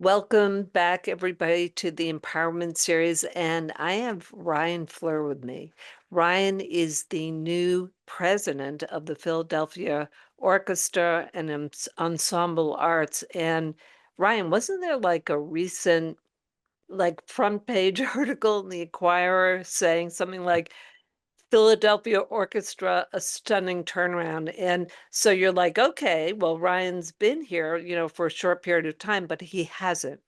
Welcome back, everybody, to the Empowerment Series. And I have Ryan Fleur with me. Ryan is the new president of the Philadelphia Orchestra and Ensemble Arts. And Ryan, wasn't there like a recent front page article in the Inquirer saying something like Philadelphia Orchestra, a stunning turnaround. And so you're like, okay, well, Ryan's been here, for a short period of time, but he hasn't.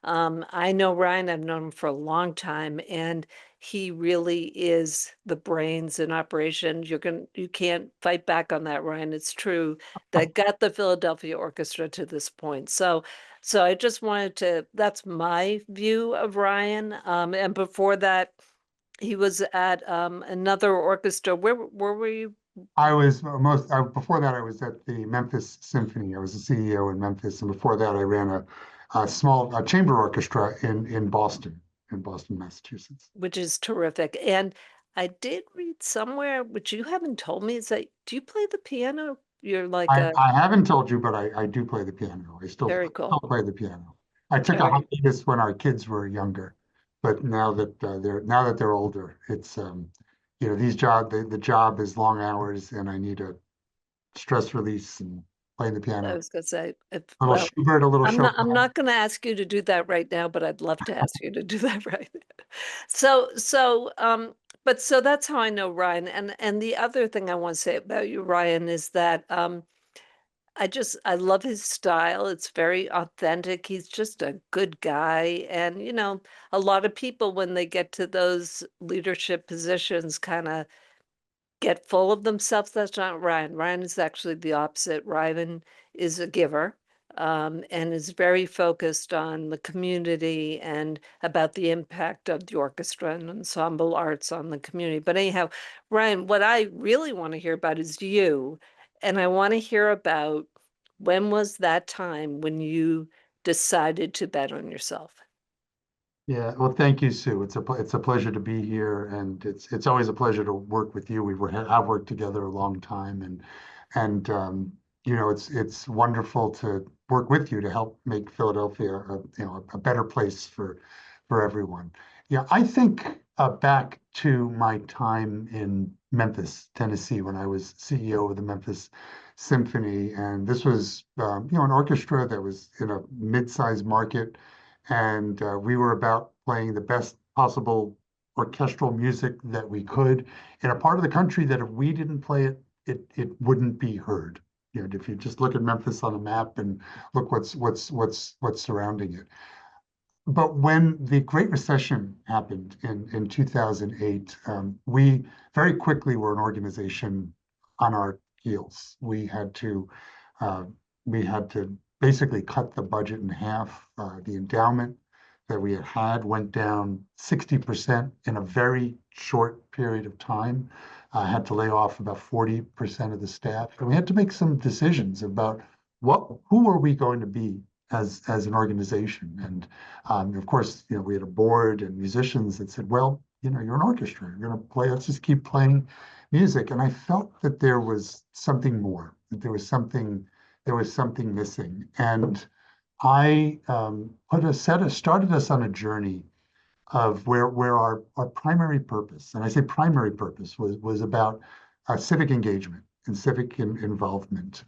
I know Ryan, I've known him for a long time, and he really is the brains in operation. You can't fight back on that, Ryan. It's true that got the Philadelphia Orchestra to this point. So I just wanted to, that's my view of Ryan. And before that, he was at another orchestra. Where were you? I was before that I was at the Memphis Symphony. I was the CEO in Memphis, and before that I ran a small chamber orchestra in Boston, Massachusetts. Which is terrific. And I did read somewhere, which you haven't told me, is that do you play the piano? You're like I, a I haven't told you, but I do play the piano. very Still cool. play the piano. I took a Very hiatus when our kids were younger, but now that they're older, it's the job is long hours, and I need a stress release and playing the I piano. was gonna say, A little Schubert, a little I'm Chopin. not gonna ask you to do that right now, but I'd love to ask you to do that right now. But so that's how I know Ryan. And the other thing I want to say about you, Ryan, is that I love his style. It's very authentic. He's just a good guy. And, a lot of people, when they get to those leadership positions, kind of get full of themselves. That's not Ryan. Ryan is actually the opposite. Ryan is a giver, and is very focused on the community and about the impact of the orchestra and ensemble arts on the community. But anyhow, Ryan, what I really want to hear about is you. And I want to hear about when was that time when you decided to bet on yourself? Yeah, well, thank you, Sue. It's a pleasure to be here, and it's always a pleasure to work with you. I've worked together a long time, and it's wonderful to work with you to help make Philadelphia a better place for everyone. Yeah, I think back to my time in Memphis, Tennessee, when I was CEO of the Memphis Symphony, and this was an orchestra that was in a mid-sized market, and we were about playing the best possible orchestral music that we could in a part of the country that if we didn't play it, it wouldn't be heard. If you just look at Memphis on a map and look what's surrounding it. But when the Great Recession happened in 2008, we very quickly were an organization on our heels. Uh, we had to basically cut the budget in half. The endowment that we had went down 60% in a very short period of time. I had to lay off about 40% of the staff, and we had to make some decisions about who are we going to be as an organization. And of course, we had a board and musicians that said, well, you're an orchestra, you're going to play, let's just keep playing music. And I felt that there was something more, that there was something missing. And I started us on a journey of where our primary purpose, and I say primary purpose, was about civic engagement and civic involvement,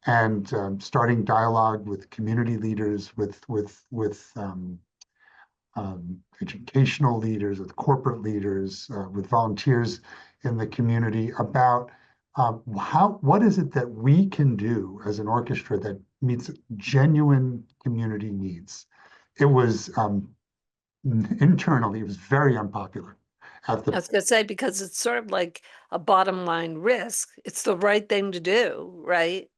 and starting dialogue with community leaders, with educational leaders, with corporate leaders, with volunteers in the community about what is it that we can do as an orchestra that meets genuine community needs. It was internally, it was very unpopular at I the was gonna say, because it's sort of like a bottom line risk. It's the right thing to do, right?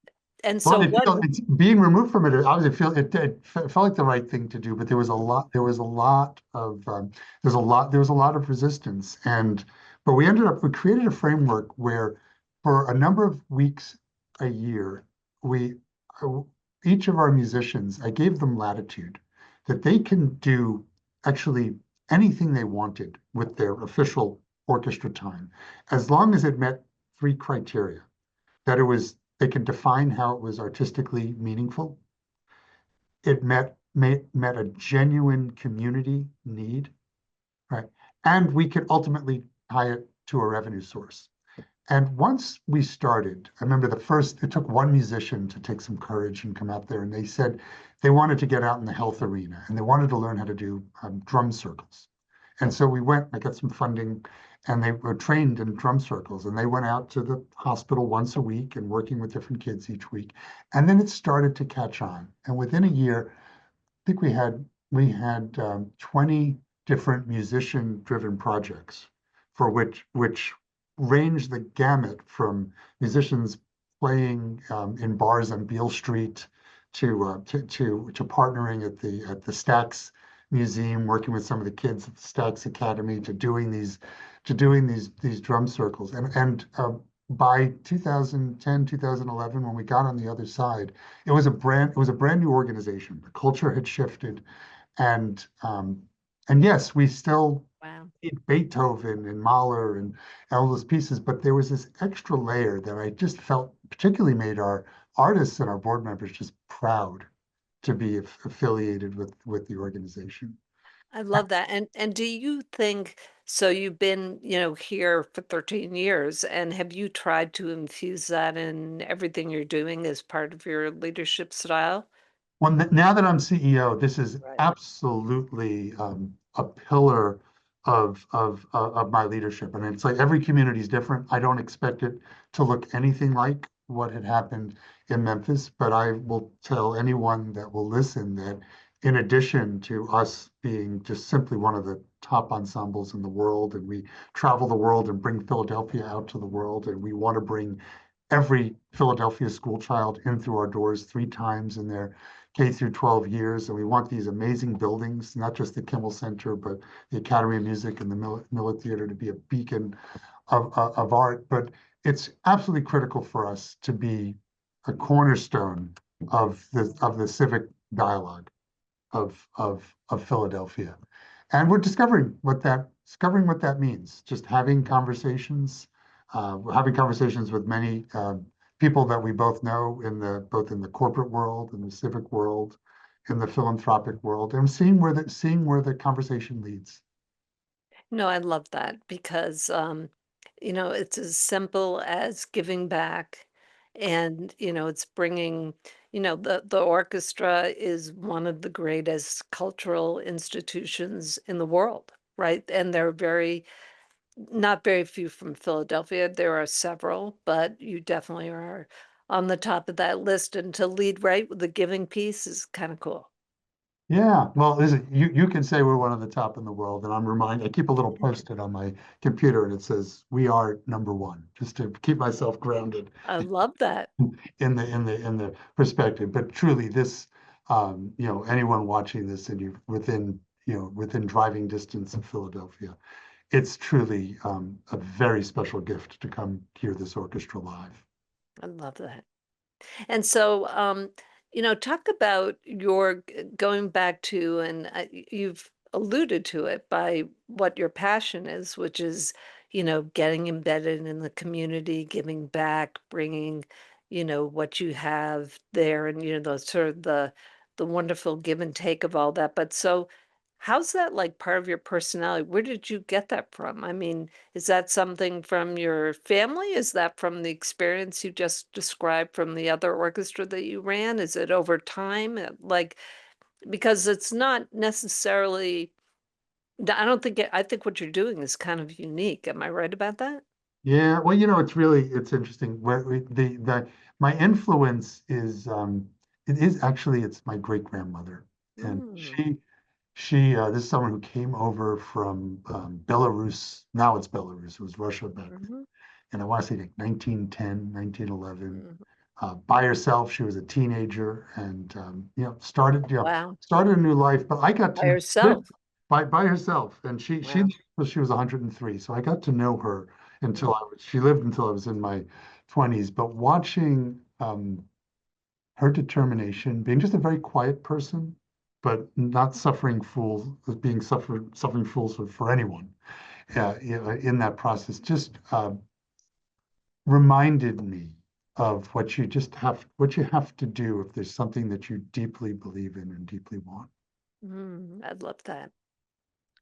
And well, so what, it's being removed from it. Obviously, it felt like the right thing to do, but there was a lot of there was a lot of resistance, but we created a framework where, for a number of weeks a year, we uh, each of our musicians, I gave them latitude that they can do actually anything they wanted with their official orchestra time, as long as it met three criteria: that they could define how it was artistically meaningful. it met a genuine community need, right? And we could ultimately tie it to a revenue source. And once we started, I remember it took one musician to take some courage and come out there, and they said they wanted to get out in the health arena and they wanted to learn how to do drum circles. And so we went, I got some funding, and they were trained in drum circles, and they went out to the hospital once a week and working with different kids each week. And then it started to catch on. And within a year, I think we had 20 different musician-driven projects for which ranged the gamut from musicians playing in bars on Beale Street to partnering at the Stax Museum, working with some of the kids at the Stax Academy, to doing these drum circles. And by 2010, 2011, when we got on the other side, it was a brand new organization. The culture had shifted, and yes, we still Wow. need Beethoven and Mahler and all those pieces, but there was this extra layer that I just felt particularly made our artists and our board members just proud to be affiliated with the organization. I love that. And do you think so you've been, here for 13 years, and have you tried to infuse that in everything you're doing as part of your leadership style? Well, now that I'm CEO, this is Right. absolutely a pillar of my leadership. And it's like every community is different. I don't expect it to look anything like what had happened in Memphis, but I will tell anyone that will listen that in addition to us being just simply one of the top ensembles in the world, and we travel the world and bring Philadelphia out to the world, and we want to bring every Philadelphia school child in through our doors 3 times in their K through 12 years. And we want these amazing buildings, not just the Kimmel Center, but the Academy of Music and the Miller Theater to be a beacon of art. But it's absolutely critical for us to be a cornerstone of the civic dialogue of Philadelphia. And we're discovering what that means. Just having conversations with many people that we both know both in the corporate world, in the civic world, in the philanthropic world, and seeing where the conversation leads. No, I love that because, it's as simple as giving back and, it's bringing, the orchestra is one of the greatest cultural institutions in the world, right? And they're not very few from Philadelphia. There are several, but you definitely are on the top of that list. And to lead right with the giving piece is kind of cool. Yeah, well, listen, you can say we're one of the top in the world, and I keep a little post-it on my computer, and it says we are number one, just to keep myself grounded I love that. in the perspective. But truly, anyone watching this and within driving distance of Philadelphia, it's truly a very special gift to come hear this orchestra live. I love that. And so, talk about your going back to, and you've alluded to it by what your passion is, which is, getting embedded in the community, giving back, bringing, what you have there, and the sort of the wonderful give and take of all that. But so, how's that like part of your personality? Where did you get that from? I mean, is that something from your family? Is that from the experience you just described from the other orchestra that you ran? Is it over time? Like, because it's not necessarily, I don't think I think what you're doing is kind of unique. Am I right about that? Yeah, well, it's interesting where the my influence it's my great grandmother, and Mm, she this is someone who came over from Belarus. Now it's Belarus. It was Russia back then, mhm, and I want to say like 1910, 1911. mhm. By herself, she was a teenager, and Wow. started a new life. But I got By to live herself. by herself, and she Wow. lived till she was 103. So I got to know her Mm, she lived until I was in my 20s. But watching her determination, being just a very quiet person, but not suffering fools for anyone, in that process, just reminded me of what you have to do if there's something that you deeply believe in and deeply want. I love that.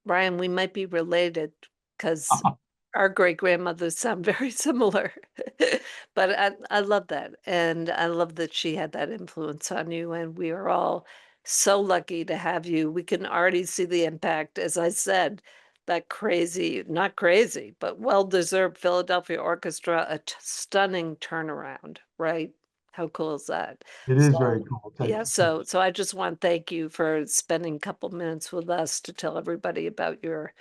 Brian, we might be related because our great grandmothers sound very similar. But I love that. And I love that she had that influence on you. And we are all so lucky to have you. We can already see the impact, as I said, that crazy, not crazy, but well-deserved Philadelphia Orchestra, stunning turnaround, right? How cool is that? It is very So cool. Thank yeah, you so so I just want to thank you for spending a couple minutes with us to tell everybody about your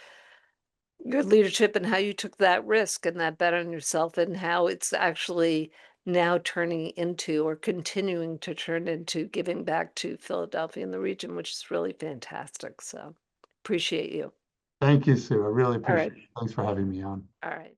leadership and how you took that risk and that bet on yourself and how it's actually now turning into or continuing to turn into giving back to Philadelphia and the region, which is really fantastic. So appreciate you. Thank you, Sue. I really All right. appreciate it. Thanks for having me on. All right.